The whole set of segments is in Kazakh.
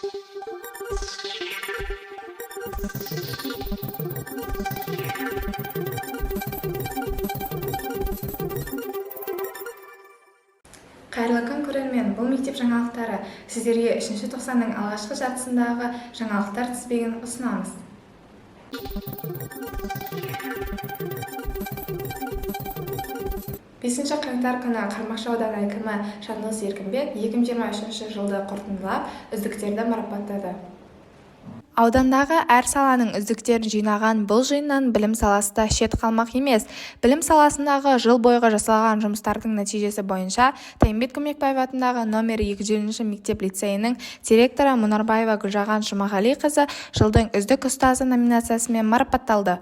Қайырлы күн көрермен, бұл мектеп жаңалықтары. Сіздерге 3-ші тоқсанның алғашқы жартысындағы жаңалықтар тізбегін ұсынамыз. 5 қаңтар күні Қармақшы ауданы әкімі Жандос Еркінбек 2023 жылды қорытындылап, үздіктерді марапаттады. Аудандағы әр саланың үздіктерін жинаған бұл жиыннан білім саласы да шет қалмақ емес. Білім саласындағы жыл бойғы жасалған жұмыстардың нәтижесі бойынша Тайымбет Көмекбаев атындағы номер 250 мектеп-лицейінің директоры Мұнарбаева Гүлжаған Жұмағалиқызы жылдың үздік ұстазы номинациясымен марапатталды.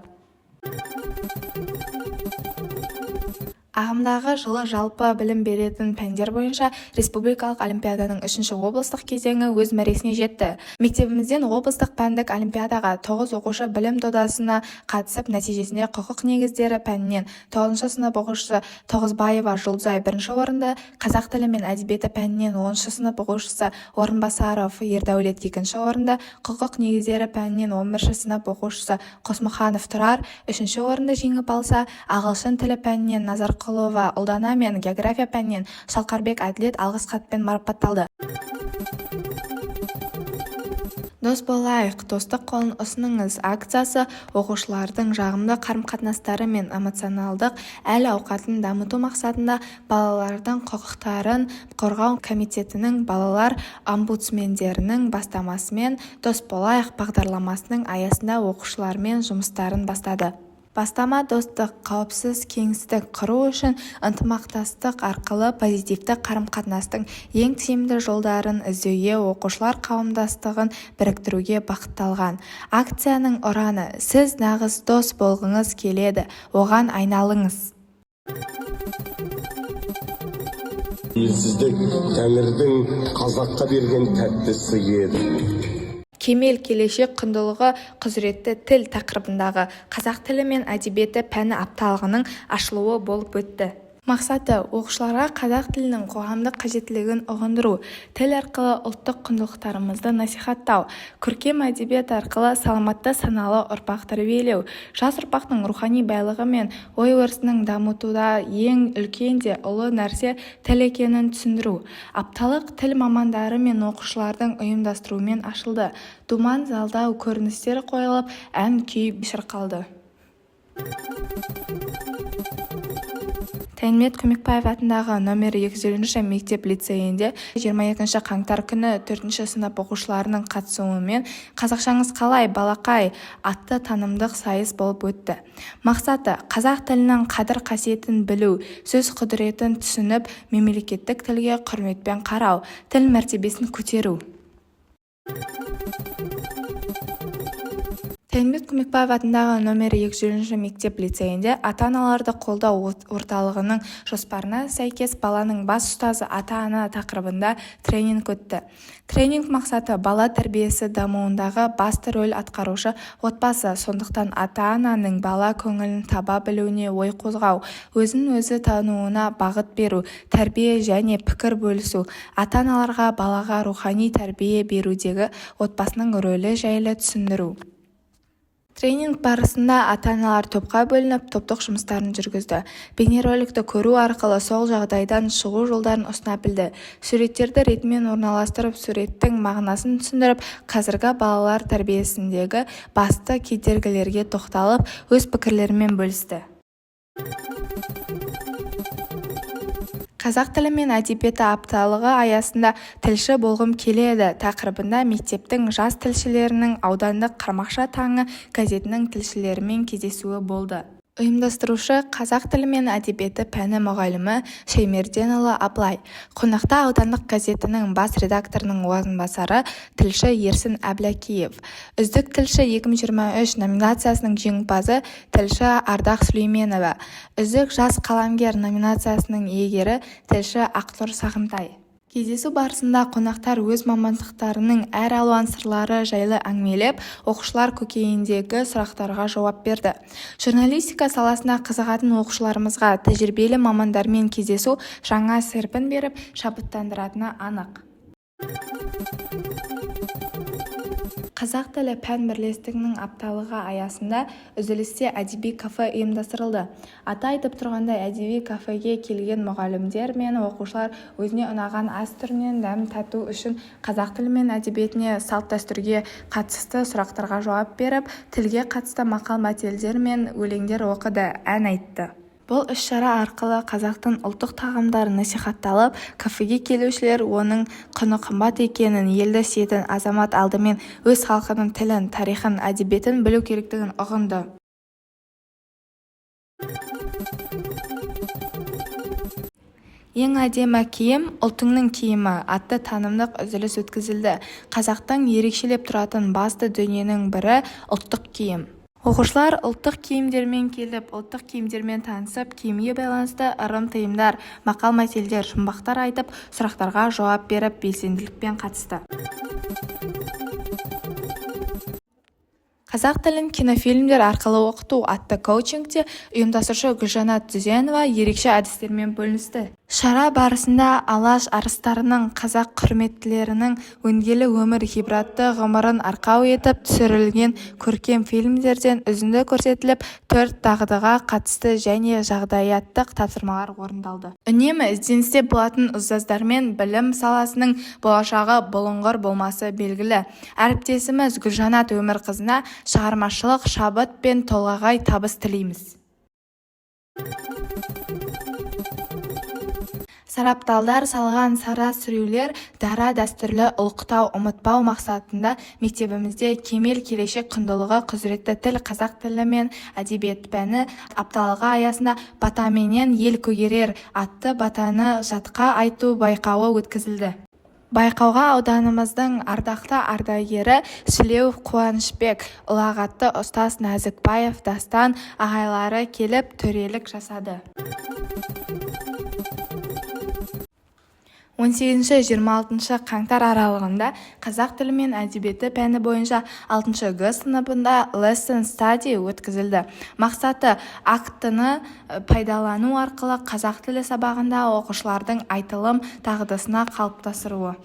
Ағымдағы жылы жалпы білім беретін пәндер бойынша республикалық олимпиаданың 3-ші облыстық кезеңі өз мәресіне жетті. Мектебімізден облыстық пәндік олимпиадаға 9 оқушы білім додасына қатысып, нәтижесінде құқық негіздері пәнінен 9-шы сынып оқушысы Тоғызбаева Жұлдызай 1-ші орынды, қазақ тілі мен әдебиеті пәнінен 10-шы сынып оқушысы Орынбасаров Ердәулет 2-ші орынды, құқық негіздері пәнінен 11-ші сынып оқушысы Қосмұханов Тұрар 3-ші орынды жеңіп алса, ағылшын тілі пәнінен Назарқұлова Ұлдана мен география пәнінен Шалқарбек Әділет алғыс хатпен марапатталды. Дос болайық, достық қолын ұсыныңыз акциясы оқушылардың жағымды қарым-қатынастары мен эмоционалдық әл-ауқатын дамыту мақсатында балалардың құқықтарын қорғау комитетінің балалар омбудсмендерінің бастамасымен Дос болайық бағдарламасының аясында оқушылармен жұмыстарын бастады. Бастама достық, қауіпсіз кеңістік құру үшін ынтымақтастық арқылы позитивті қарым-қатынастың ең тиімді жолдарын іздеуге, оқушылар қауымдастығын біріктіруге бағытталған. Акцияның ұраны «Сіз нағыз дос болғыңыз келеді, оған айналыңыз». Тәуелсіздік Тәңірдің қазаққа берген тәтті сыйы еді. Кемел келешек құндылығы құзыретті тіл тақырыбындағы қазақ тілі мен әдебиеті пәні апталығының ашылуы болып өтті. Мақсаты оқушыларға қазақ тілінің қоғамдық қажеттілігін ұғындыру, тіл арқылы ұлттық құндылықтарымызды насихаттау, көркем әдебиет арқылы саламатты саналы ұрпақ тәрбиелеу, жас ұрпақтың рухани байлығы мен ой-өрісінің дамытуда ең үлкен де ұлы нәрсе тіл екенін түсіндіру. Апталық тіл мамандары мен оқушылардың ұйымдастыруымен ашылды. Думан залда көріністер қойылып, ән күй шырқалды. Тайымбет Көмекбаев атындағы номер 250 мектеп-лицейінде 22 қаңтар күні 4-ші сынып оқушыларының қатысуымен «Қазақшаңыз қалай, балақай» атты танымдық сайыс болып өтті. Мақсаты қазақ тілінің қадір-қасиетін білу, сөз құдіретін түсініп, мемлекеттік тілге құрметпен қарау, тіл мәртебесін көтеру. Тайымбет Көмекбаев атындағы номер 250 мектеп-лицейінде ата-аналарды қолдау орталығының жоспарына сәйкес баланың бас ұстазы ата-ана тақырыбында тренинг өтті. Тренинг мақсаты бала тәрбиесі дамуындағы басты рөл атқарушы отбасы, сондықтан ата-ананың бала көңілін таба білуіне ой қозғау, өзін-өзі тануына бағыт беру, тәрбие және пікір бөлісу, ата-аналарға балаға рухани тәрбие берудегі отбасының рөлі жайлы түсіндіру. Тренинг барысында ата-аналар топқа бөлініп, топтық жұмыстарын жүргізді. Бейнероликті көру арқылы сол жағдайдан шығу жолдарын ұсына білді. Суреттерді ретімен орналастырып, суреттің мағынасын түсіндіріп, қазіргі балалар тәрбиесіндегі басты кедергілерге тоқталып, өз пікірлерімен бөлісті. Қазақ тілі мен әдебиеті апталығы аясында тілші болғым келеді тақырыбында мектептің жас тілшілерінің аудандық Қармақшы таңы газетінің тілшілерімен кездесуі болды. Ұйымдастырушы қазақ тілі мен әдебиеті пәні мұғалімі Шаймерденұлы Аблай. Қонақта аудандық газетінің бас редакторының орынбасары тілші Ерсін Әбләкиев. Үздік тілші 2023 номинациясының жеңімпазы тілші Ардақ Сүлейменова. Үздік жас қаламгер номинациясының иегері тілші Ақтұр Сағынтай. Кездесу барысында қонақтар өз мамандықтарының әр алуан сырлары жайлы әңгімелеп, оқушылар көкейіндегі сұрақтарға жауап берді. Журналистика саласына қызығатын оқушыларымызға тәжірибелі мамандармен кездесу жаңа серпін беріп, шабыттандыратыны анық. Қазақ тілі пән бірлестігінің апталығы аясында үзілісте әдеби кафе ұйымдастырылды. Аты айтып тұрғандай, әдеби кафеге келген мұғалімдер мен оқушылар өзіне ұнаған ас түрінен дәм тату үшін қазақ тілі мен әдебиетіне, салт-дәстүрге қатысты сұрақтарға жауап беріп, тілге қатысты мақал-мәтелдер мен өлеңдер оқыды, ән айтты. Бұл іс-шара арқылы қазақтың ұлттық тағамдары насихатталып, кафеге келушілер оның құны қымбат екенін, елді сүйетін азамат алдымен өз халқының тілін, тарихын, әдебиетін білу керектігін ұғынды. Ең әдемі киім ұлтыңның киімі атты танымдық үзіліс өткізілді. Қазақтың ерекшелеп тұратын басты дүниенің бірі ұлттық киім. Оқушылар ұлттық киімдермен келіп, ұлттық киімдермен танысып, киімге байланысты ырым-тыйымдар, мақал-мәтелдер, жұмбақтар айтып, сұрақтарға жауап беріп, белсенділікпен қатысты. Қазақ тілін кинофильмдер арқылы оқыту атты коучингте ұйымдастырушы Гүлжанат Дүзенова ерекше әдістермен бөлісті. Шара барысында алаш арыстарының, қазақ құрметтілерінің өңгелі өмір ғибратты ғұмырын арқау етіп түсірілген көркем фильмдерден үзінді көрсетіліп, 4 дағдыға қатысты және жағдаяттық тапсырмалар орындалды. Үнемі ізденісте болатын ұстаздармен білім саласының болашағы бұлыңғыр болмасы белгілі. Әріптесіміз Гүлжанат Өмірқызына шығармашылық шабыт пен толғағай табыс тілейміз. Сарапталдар салған сара сүрулер дара дәстүрлі ұлықтау, ұмытпау мақсатында мектебімізде кемел келешек құндылығы құзыретті тіл қазақ тілі мен әдебиет пәні апталығы аясында батаменен ел көгерер атты батаны жатқа айту байқауы өткізілді. Байқауға ауданымыздың ардақты ардагері Шілеуов Қуанышбек, ұлағатты ұстаз Нәзікбаев Дастан ағайлары келіп төрелік жасады. 18-26 қаңтар аралығында қазақ тілі мен әдебиеті пәні бойынша 6 Г сыныбында Lesson Study өткізілді. Мақсаты актыны пайдалану арқылы қазақ тілі сабағында оқушылардың айтылым дағдысына қалыптастыруы.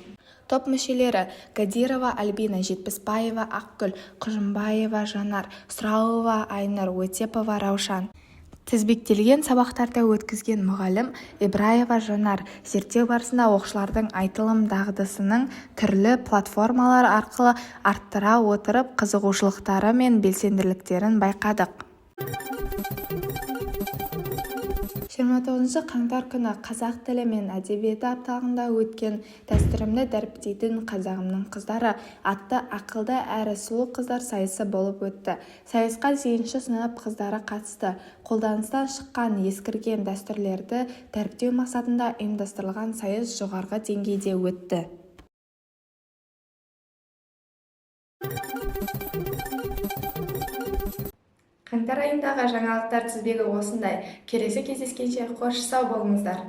Топ мүшелері Гадирова Альбина, Жетпісбаева Ақгүл, Құжымбаева Жанар, Сұраулова Айнұр, Өтепова Раушан. Тізбектелген сабақтарда өткізген мұғалім Ибраева Жанар зерттеу барысында оқушылардың айтылым дағдысының түрлі платформалар арқылы арттыра отырып қызығушылықтары мен белсенділіктерін байқадық. 29 қаңтар күні қазақ тілі мен әдебиеті апталығында өткен дәстүрімді дәріптейтін қазағымның қыздары атты ақылды әрі сұлу қыздар сайысы болып өтті. Сайысқа 8-ші сынып қыздары қатысты. Қолданыстан шыққан ескірген дәстүрлерді дәріптеу мақсатында ұйымдастырылған сайыс жоғарғы деңгейде өтті. Қаңтар айындағы жаңалықтар тізбегі осындай. Келесі кездескенше қош сау болыңыздар.